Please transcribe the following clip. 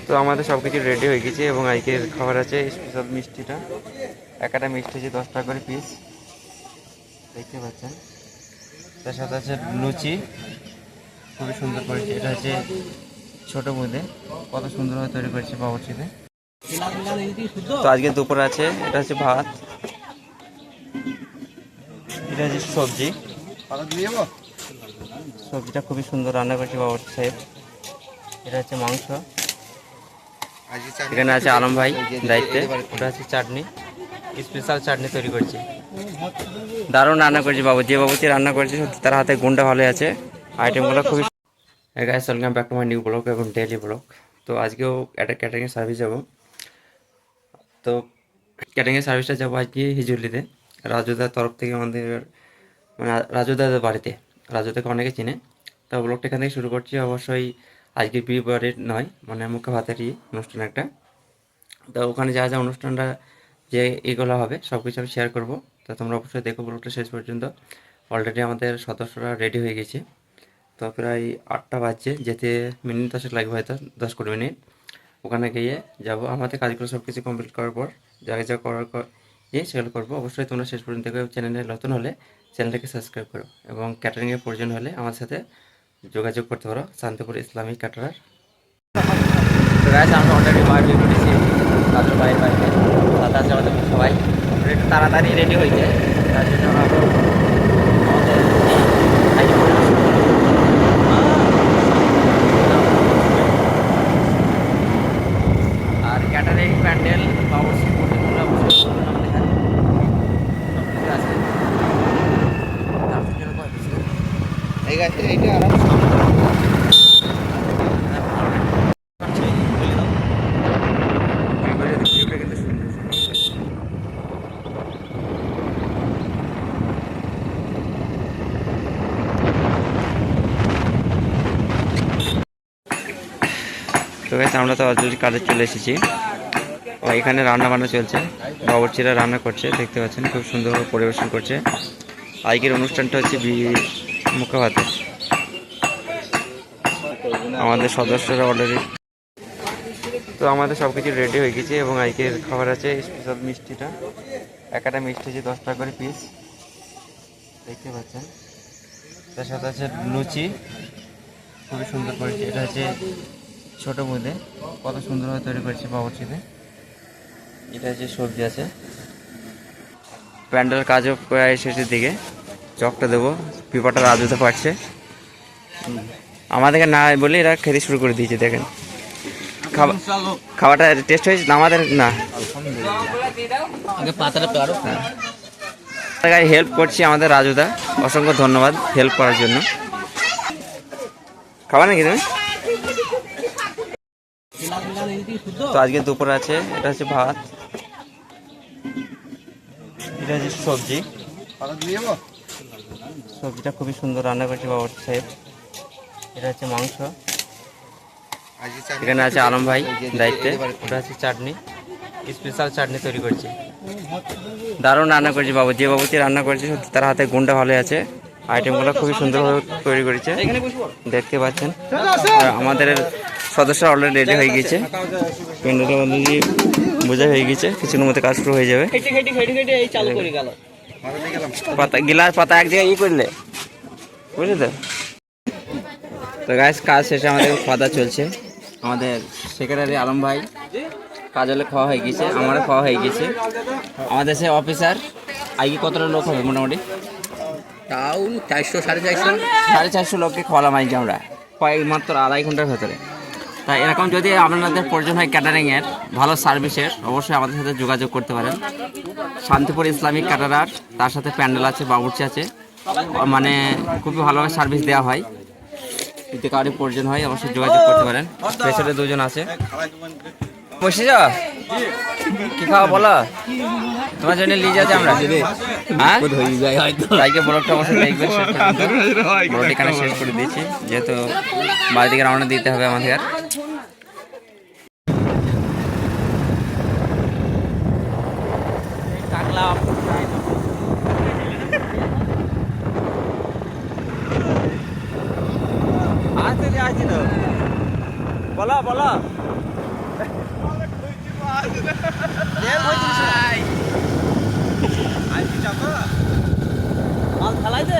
তো আমাদের সব কিছু রেডি হয়ে গেছে এবং আজকের খাবার আছে স্পেশাল মিষ্টিটা। একটা মিষ্টি আছে 10 টাকা করে পিস, দেখতে পাচ্ছেন। তার সাথে আছে লুচি, খুবই সুন্দর করেছে। এটা হচ্ছে ছোটো বোঁদে, কত সুন্দরভাবে তৈরি করেছে বাবুর্চিতে। তো আজকে দুপুর আছে, এটা হচ্ছে ভাত, এটা হচ্ছে সবজি। সবজিটা খুবই সুন্দর রান্না করেছে বাবুর্চি সাহেব। এটা হচ্ছে মাংস, এখানে আছে আলম ভাই দায়িত্বে। ওটা হচ্ছে চাটনি, স্পেশাল চাটনি তৈরি করছে, দারুণ রান্না করেছে বাবু। যে বাবুর্চি রান্না করেছে সত্যি তার হাতে গুণটা ভালো আছে, আইটেমগুলো খুবই। Guys, welcome back to my new blog এবং ডেইলি ব্লগ। তো আজকেও একটা ক্যাটারিং সার্ভিস যাব। তো ক্যাটারিংয়ের সার্ভিসটা যাবো আজকে হিজুলিতে, রাজুদার তরফ থেকে। আমাদের মানে রাজুদাদের বাড়িতে, রাজুদাকে অনেকে চিনে। তো ব্লগটা এখান থেকে শুরু করছি। অবশ্যই আজকে বিয়ে বাড়ির নয়, মানে মুখে ভাতেরই অনুষ্ঠান একটা। তো ওখানে যা যা অনুষ্ঠানটা যে এগুলো হবে সব কিছু আমি শেয়ার করবো। তো তোমরা অবশ্যই দেখো ব্লগটা শেষ পর্যন্ত। অলরেডি আমাদের সদস্যরা রেডি হয়ে গেছে। তো প্রায় 8টা বাজছে, যেতে মিনিট 10 লাগবে, হয়তো 10-20 মিনিট। ওখানে গিয়ে যাব, আমাদের কাজগুলো সব কিছু কমপ্লিট করার পর যা যা করার সেগুলো করবো। অবশ্যই তোমরা শেষ পর্যন্ত দেখো। চ্যানেলে নতুন হলে চ্যানেলটাকে সাবস্ক্রাইব করো এবং ক্যাটারিংয়ের প্রয়োজন হলে আমার সাথে যোগাযোগ করতে পারো, শান্তিপুর ইসলামিক ক্যাটারার। তো গাইস, আমরা অলরেডি বার বের করেছি রাজুর বাড়ির বাড়িতে। দাদা আছে আমাদের সবাই একটু তাড়াতাড়ি রেডি হয়ে যায়, তার জন্য আমরা আমাদের আইডি পরিবেশন করবো। আর ক্যাটারিং প্যান্ডেল অবশ্যই প্রতিগুলো অবশ্যই করবেন আমাদের এখানে সব কিছু আছে। এইটা আর তো গাইস, আমরা তো অলরেডি কাজে চলে এসেছি। এখানে রান্না বান্না চলছে, বাবুর্চিরা রান্না করছে, দেখতে পাচ্ছেন খুব সুন্দরভাবে পরিবেশন করছে। আজকের অনুষ্ঠানটা হচ্ছে মুখে ভাতে। আমাদের সদস্যরা অলরেডি, তো আমাদের সব কিছু রেডি হয়ে গেছে এবং আজকের খাবার আছে স্পেশাল মিষ্টিটা। একটা মিষ্টি আছে 10 টাকা করে পিস, দেখতে পাচ্ছেন। তার সাথে আছে লুচি, খুবই সুন্দর করেছে। এটা হচ্ছে ছোটো বোঁদে, কত সুন্দরভাবে তৈরি করেছে বাবুর্চিতে। এটা হচ্ছে সবজি আছে। প্যান্ডেল কাজও প্রায় শেষের দিকে, চকটা দেবো, পিপাটা রাজুতে পারছে। আমাদেরকে না বলে এরা খেতে শুরু করে দিয়েছে, দেখেন। খাবারটা টেস্ট হয়েছে আমাদের না, হেল্প করছি আমাদের রাজুদা, অসংখ্য ধন্যবাদ হেল্প করার জন্য। খাবার নাকি তুমি? তো আজকে দুপুর আছে, এটা হচ্ছে ভাত, এটা হচ্ছে সবজি। সবজিটা খুবই সুন্দর রান্না করেছে বাবুর্চি সাহেব। এটা হচ্ছে মাংস, এখানে আছে আলম ভাই দায়িত্বে। ওটা হচ্ছে চাটনি, স্পেশাল চাটনি তৈরি করছে, দারুণ রান্না করেছে বাবু। যে বাবুর্চি রান্না করেছে সত্যি তার হাতে গুণটা ভালো আছে, আইটেমগুলো খুবই সুন্দরভাবে তৈরি করেছে, দেখতে পাচ্ছেন। আমাদের সদস্য অলরেডি রেডি হয়ে গেছে, প্যান্ডেলটা অলরেডি বোঝা হয়ে গেছে, কিছুর মধ্যে কাজ শুরু হয়ে যাবে। পাতা গিলাস পাতা এক জায়গায় করলে বুঝলি তো। তো গাইস, কাজ শেষে আমাদের খাওয়া চলছে। আমাদের সেক্রেটারি আলম ভাই কাজ হলে খাওয়া হয়ে গেছে, আমারও খাওয়া হয়ে গেছে। আমাদের সে অফিসার আজকে কতটা লোক হবে মোটামুটি? তাও 400-450 450 লোককে খাওয়ালাম আজকে আমরা, মাত্র আড়াই ঘন্টার ভেতরে। তাই এরকম যদি আপনাদের প্রয়োজন হয় ক্যাটারিংয়ের ভালো সার্ভিসের, অবশ্যই আমাদের সাথে যোগাযোগ করতে পারেন। শান্তিপুর ইসলামিক ক্যাটারার, তার সাথে প্যান্ডেল আছে, বাবুর্চি আছে, মানে খুবই ভালোভাবে সার্ভিস দেওয়া হয়। যদি কারোর প্রয়োজন হয় অবশ্যই যোগাযোগ করতে পারেন। পেছনে দুজন আছে, বসে যা কি খাওয়া বলো, তোমার জন্য লিজ আছে আমরা। হ্যাঁ, তাইকে ব্লগটা অবশ্যই দেখবেন শেষ পর্যন্ত। ব্লগটি এখানে শেষ করে দিয়েছি, যেহেতু বাড়ি থেকে রওনা দিতে হবে আমাদের। বলো বলো মাল ফেলাই দে